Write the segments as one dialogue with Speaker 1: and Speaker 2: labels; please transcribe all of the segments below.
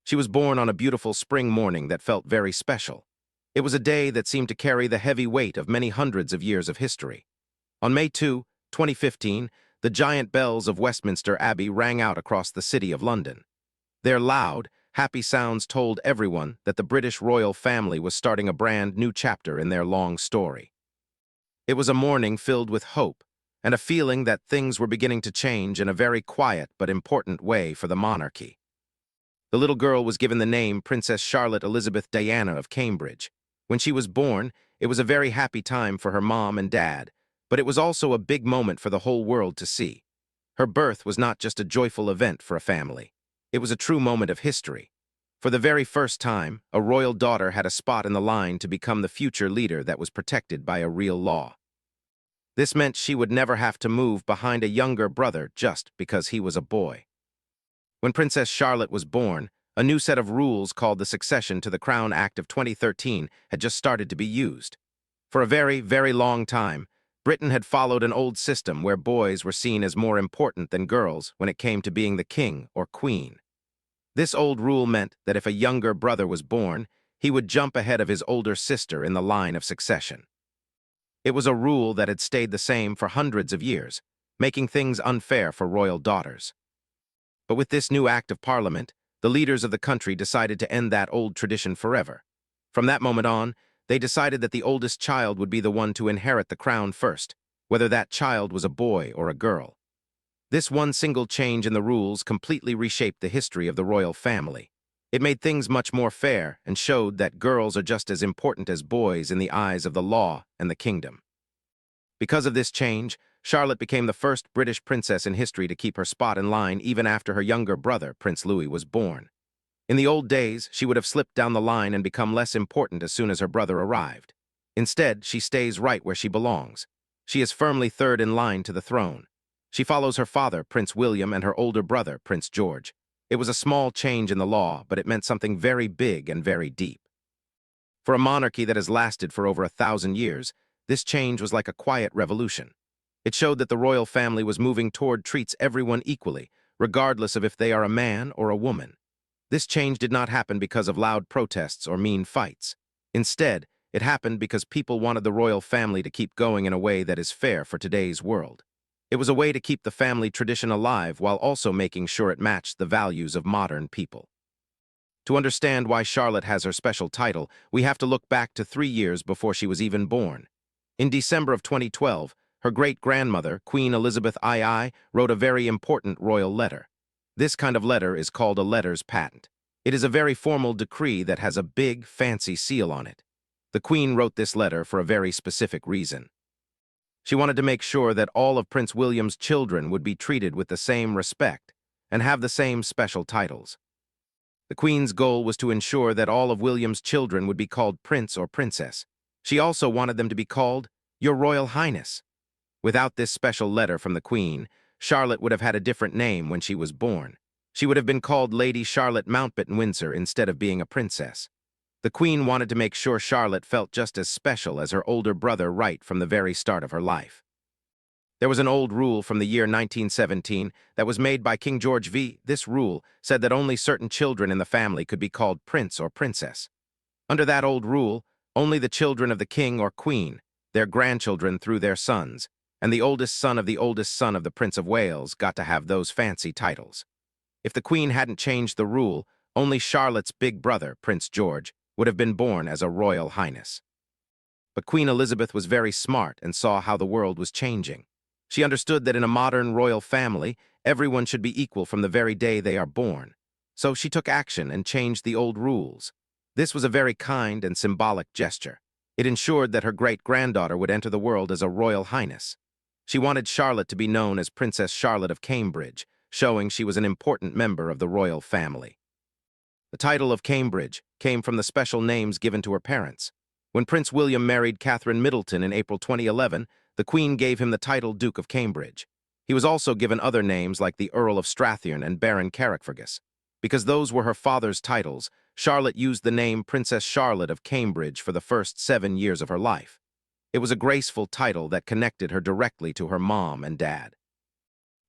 Speaker 1: She was born on a beautiful spring morning that felt very special. It was a day that seemed to carry the heavy weight of many hundreds of years of history. On May 2, 2015, the giant bells of Westminster Abbey rang out across the city of London. Their loud, happy sounds told everyone that the British royal family was starting a brand new chapter in their long story. It was a morning filled with hope and a feeling that things were beginning to change in a very quiet but important way for the monarchy. The little girl was given the name Princess Charlotte Elizabeth Diana of Cambridge. When she was born, it was a very happy time for her mom and dad, but it was also a big moment for the whole world to see. Her birth was not just a joyful event for a family. It was a true moment of history. For the very first time, a royal daughter had a spot in the line to become the future leader that was protected by a real law. This meant she would never have to move behind a younger brother just because he was a boy. When Princess Charlotte was born, a new set of rules called the Succession to the Crown Act of 2013 had just started to be used. For a very, very long time, Britain had followed an old system where boys were seen as more important than girls when it came to being the king or queen. This old rule meant that if a younger brother was born, he would jump ahead of his older sister in the line of succession. It was a rule that had stayed the same for hundreds of years, making things unfair for royal daughters. But with this new act of Parliament, the leaders of the country decided to end that old tradition forever. From that moment on, they decided that the oldest child would be the one to inherit the crown first, whether that child was a boy or a girl. This one single change in the rules completely reshaped the history of the royal family. It made things much more fair and showed that girls are just as important as boys in the eyes of the law and the kingdom. Because of this change, Charlotte became the first British princess in history to keep her spot in line even after her younger brother, Prince Louis, was born. In the old days, she would have slipped down the line and become less important as soon as her brother arrived. Instead, she stays right where she belongs. She is firmly third in line to the throne. She follows her father, Prince William, and her older brother, Prince George. It was a small change in the law, but it meant something very big and very deep. For a monarchy that has lasted for over 1,000 years, this change was like a quiet revolution. It showed that the royal family was moving toward treats everyone equally, regardless of if they are a man or a woman. This change did not happen because of loud protests or mean fights. Instead, it happened because people wanted the royal family to keep going in a way that is fair for today's world. It was a way to keep the family tradition alive while also making sure it matched the values of modern people. To understand why Charlotte has her special title, we have to look back to 3 years before she was even born. In December of 2012, her great-grandmother, Queen Elizabeth II, wrote a very important royal letter. This kind of letter is called a letters patent. It is a very formal decree that has a big, fancy seal on it. The Queen wrote this letter for a very specific reason. She wanted to make sure that all of Prince William's children would be treated with the same respect and have the same special titles. The Queen's goal was to ensure that all of William's children would be called Prince or Princess. She also wanted them to be called Your Royal Highness. Without this special letter from the Queen, Charlotte would have had a different name when she was born. She would have been called Lady Charlotte Mountbatten-Windsor instead of being a princess. The Queen wanted to make sure Charlotte felt just as special as her older brother right from the very start of her life. There was an old rule from the year 1917 that was made by King George V. This rule said that only certain children in the family could be called prince or princess. Under that old rule, only the children of the king or queen, their grandchildren through their sons, and the oldest son of the oldest son of the Prince of Wales got to have those fancy titles. If the Queen hadn't changed the rule, only Charlotte's big brother, Prince George, would have been born as a royal highness. But Queen Elizabeth was very smart and saw how the world was changing. She understood that in a modern royal family, everyone should be equal from the very day they are born. So she took action and changed the old rules. This was a very kind and symbolic gesture. It ensured that her great-granddaughter would enter the world as a royal highness. She wanted Charlotte to be known as Princess Charlotte of Cambridge, showing she was an important member of the royal family. The title of Cambridge came from the special names given to her parents. When Prince William married Catherine Middleton in April 2011, the Queen gave him the title Duke of Cambridge. He was also given other names like the Earl of Strathearn and Baron Carrickfergus. Because those were her father's titles, Charlotte used the name Princess Charlotte of Cambridge for the first 7 years of her life. It was a graceful title that connected her directly to her mom and dad.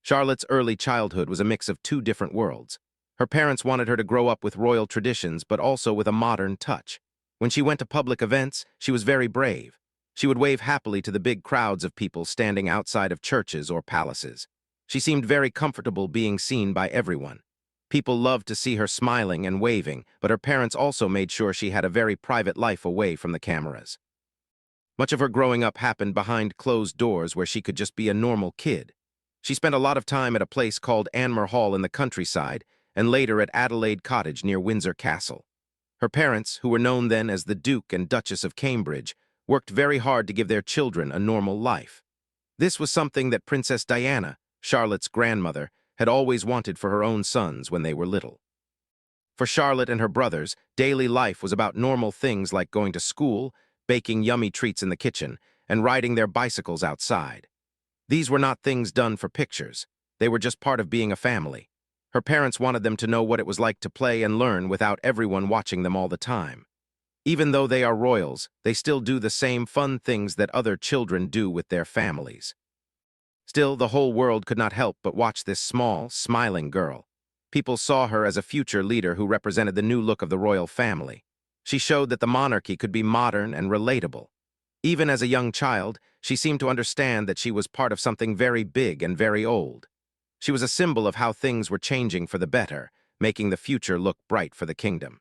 Speaker 1: Charlotte's early childhood was a mix of 2 different worlds. Her parents wanted her to grow up with royal traditions, but also with a modern touch. When she went to public events, she was very brave. She would wave happily to the big crowds of people standing outside of churches or palaces. She seemed very comfortable being seen by everyone. People loved to see her smiling and waving, but her parents also made sure she had a very private life away from the cameras. Much of her growing up happened behind closed doors where she could just be a normal kid. She spent a lot of time at a place called Anmer Hall in the countryside, and later at Adelaide Cottage near Windsor Castle. Her parents, who were known then as the Duke and Duchess of Cambridge, worked very hard to give their children a normal life. This was something that Princess Diana, Charlotte's grandmother, had always wanted for her own sons when they were little. For Charlotte and her brothers, daily life was about normal things like going to school, baking yummy treats in the kitchen, and riding their bicycles outside. These were not things done for pictures. They were just part of being a family. Her parents wanted them to know what it was like to play and learn without everyone watching them all the time. Even though they are royals, they still do the same fun things that other children do with their families. Still, the whole world could not help but watch this small, smiling girl. People saw her as a future leader who represented the new look of the royal family. She showed that the monarchy could be modern and relatable. Even as a young child, she seemed to understand that she was part of something very big and very old. She was a symbol of how things were changing for the better, making the future look bright for the kingdom.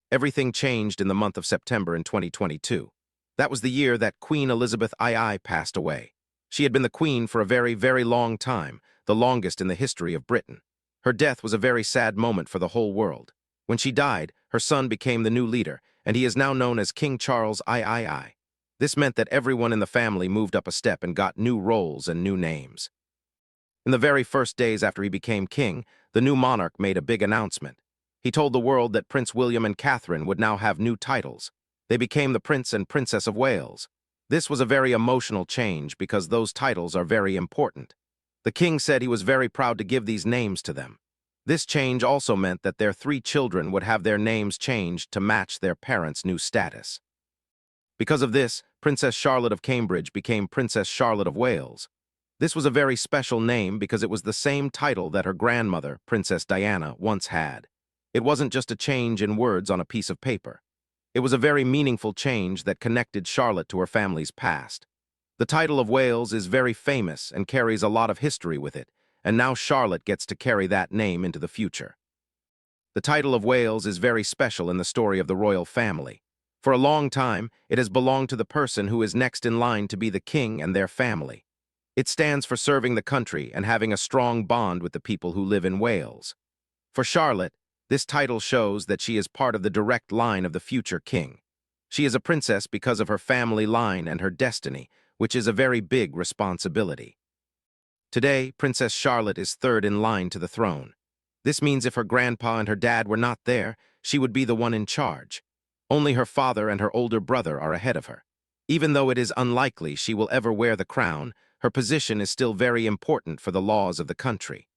Speaker 1: Everything changed in the month of September in 2022. That was the year that Queen Elizabeth II passed away. She had been the queen for a very, very long time, the longest in the history of Britain. Her death was a very sad moment for the whole world. When she died, her son became the new leader, and he is now known as King Charles III. This meant that everyone in the family moved up a step and got new roles and new names. In the very first days after he became king, the new monarch made a big announcement. He told the world that Prince William and Catherine would now have new titles. They became the Prince and Princess of Wales. This was a very emotional change because those titles are very important. The king said he was very proud to give these names to them. This change also meant that their 3 children would have their names changed to match their parents' new status. Because of this, Princess Charlotte of Cambridge became Princess Charlotte of Wales. This was a very special name because it was the same title that her grandmother, Princess Diana, once had. It wasn't just a change in words on a piece of paper. It was a very meaningful change that connected Charlotte to her family's past. The title of Wales is very famous and carries a lot of history with it, and now Charlotte gets to carry that name into the future. The title of Wales is very special in the story of the royal family. For a long time, it has belonged to the person who is next in line to be the king and their family. It stands for serving the country and having a strong bond with the people who live in Wales. For Charlotte, this title shows that she is part of the direct line of the future king. She is a princess because of her family line and her destiny, which is a very big responsibility. Today, Princess Charlotte is third in line to the throne. This means if her grandpa and her dad were not there, she would be the one in charge. Only her father and her older brother are ahead of her. Even though it is unlikely she will ever wear the crown, her position is still very important for the laws of the country.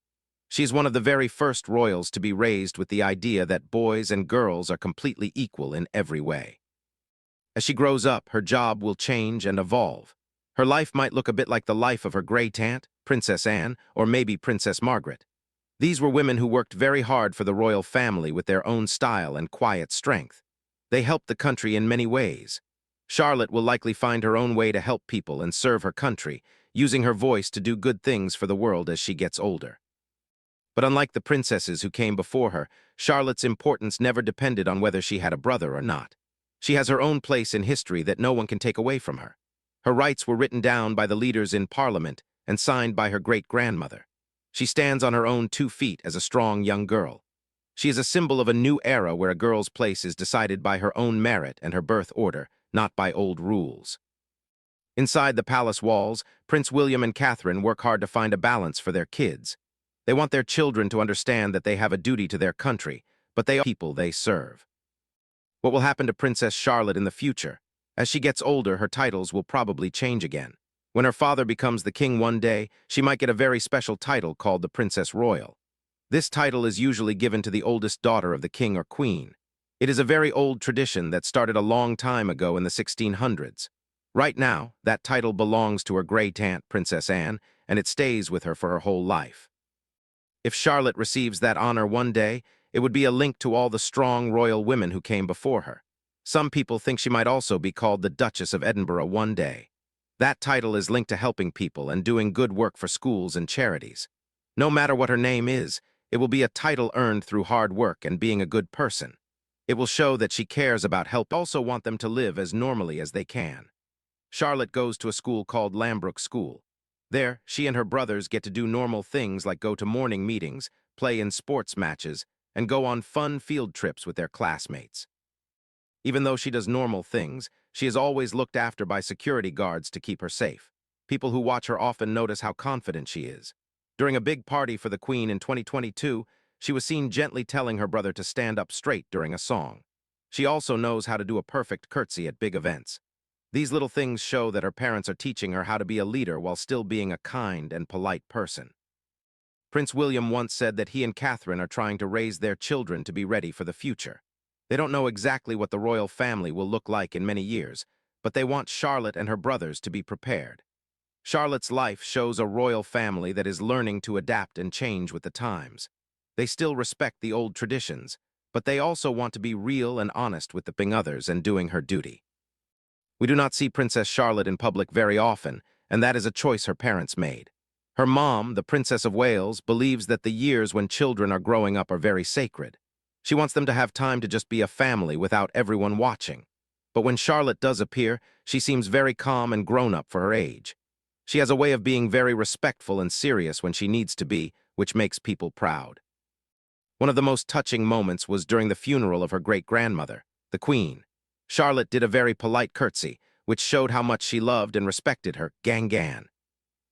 Speaker 1: She is one of the very first royals to be raised with the idea that boys and girls are completely equal in every way. As she grows up, her job will change and evolve. Her life might look a bit like the life of her great-aunt, Princess Anne, or maybe Princess Margaret. These were women who worked very hard for the royal family with their own style and quiet strength. They helped the country in many ways. Charlotte will likely find her own way to help people and serve her country, using her voice to do good things for the world as she gets older. But unlike the princesses who came before her, Charlotte's importance never depended on whether she had a brother or not. She has her own place in history that no one can take away from her. Her rights were written down by the leaders in Parliament and signed by her great-grandmother. She stands on her own 2 feet as a strong young girl. She is a symbol of a new era where a girl's place is decided by her own merit and her birth order, not by old rules. Inside the palace walls, Prince William and Catherine work hard to find a balance for their kids. They want their children to understand that they have a duty to their country, but they are people they serve. What will happen to Princess Charlotte in the future? As she gets older, her titles will probably change again. When her father becomes the king one day, she might get a very special title called the Princess Royal. This title is usually given to the oldest daughter of the king or queen. It is a very old tradition that started a long time ago in the 1600s. Right now, that title belongs to her great-aunt, Princess Anne, and it stays with her for her whole life. If Charlotte receives that honor one day, it would be a link to all the strong royal women who came before her. Some people think she might also be called the Duchess of Edinburgh one day. That title is linked to helping people and doing good work for schools and charities. No matter what her name is, it will be a title earned through hard work and being a good person. It will show that she cares about help, also want them to live as normally as they can. Charlotte goes to a school called Lambrook School. There, she and her brothers get to do normal things like go to morning meetings, play in sports matches, and go on fun field trips with their classmates. Even though she does normal things, she is always looked after by security guards to keep her safe. People who watch her often notice how confident she is. During a big party for the Queen in 2022, she was seen gently telling her brother to stand up straight during a song. She also knows how to do a perfect curtsy at big events. These little things show that her parents are teaching her how to be a leader while still being a kind and polite person. Prince William once said that he and Catherine are trying to raise their children to be ready for the future. They don't know exactly what the royal family will look like in many years, but they want Charlotte and her brothers to be prepared. Charlotte's life shows a royal family that is learning to adapt and change with the times. They still respect the old traditions, but they also want to be real and honest with the others and doing her duty. We do not see Princess Charlotte in public very often, and that is a choice her parents made. Her mom, the Princess of Wales, believes that the years when children are growing up are very sacred. She wants them to have time to just be a family without everyone watching. But when Charlotte does appear, she seems very calm and grown-up for her age. She has a way of being very respectful and serious when she needs to be, which makes people proud. One of the most touching moments was during the funeral of her great-grandmother, the Queen. Charlotte did a very polite curtsy, which showed how much she loved and respected her Gangan.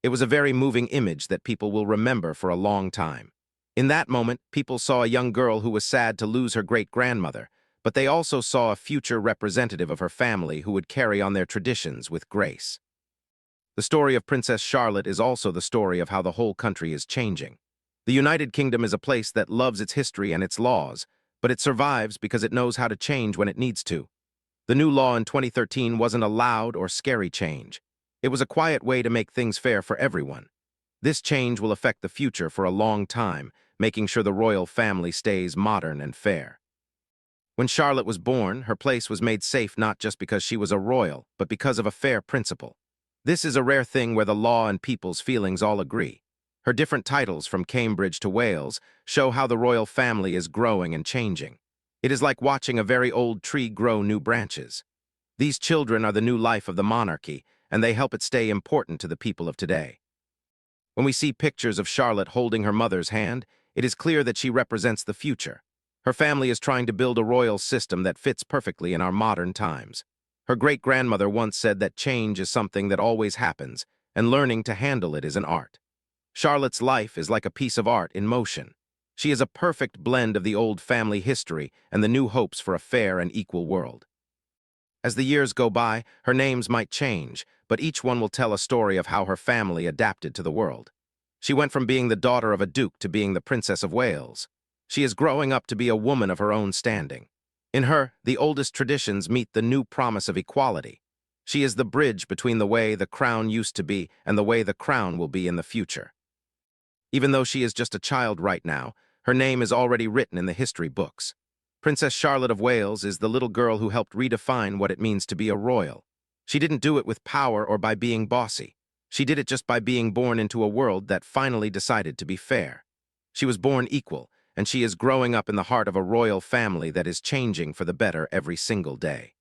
Speaker 1: It was a very moving image that people will remember for a long time. In that moment, people saw a young girl who was sad to lose her great-grandmother, but they also saw a future representative of her family who would carry on their traditions with grace. The story of Princess Charlotte is also the story of how the whole country is changing. The United Kingdom is a place that loves its history and its laws, but it survives because it knows how to change when it needs to. The new law in 2013 wasn't a loud or scary change. It was a quiet way to make things fair for everyone. This change will affect the future for a long time, making sure the royal family stays modern and fair. When Charlotte was born, her place was made safe not just because she was a royal, but because of a fair principle. This is a rare thing where the law and people's feelings all agree. Her different titles, from Cambridge to Wales, show how the royal family is growing and changing. It is like watching a very old tree grow new branches. These children are the new life of the monarchy, and they help it stay important to the people of today. When we see pictures of Charlotte holding her mother's hand, it is clear that she represents the future. Her family is trying to build a royal system that fits perfectly in our modern times. Her great-grandmother once said that change is something that always happens, and learning to handle it is an art. Charlotte's life is like a piece of art in motion. She is a perfect blend of the old family history and the new hopes for a fair and equal world. As the years go by, her names might change, but each one will tell a story of how her family adapted to the world. She went from being the daughter of a duke to being the Princess of Wales. She is growing up to be a woman of her own standing. In her, the oldest traditions meet the new promise of equality. She is the bridge between the way the crown used to be and the way the crown will be in the future. Even though she is just a child right now, her name is already written in the history books. Princess Charlotte of Wales is the little girl who helped redefine what it means to be a royal. She didn't do it with power or by being bossy. She did it just by being born into a world that finally decided to be fair. She was born equal, and she is growing up in the heart of a royal family that is changing for the better every single day.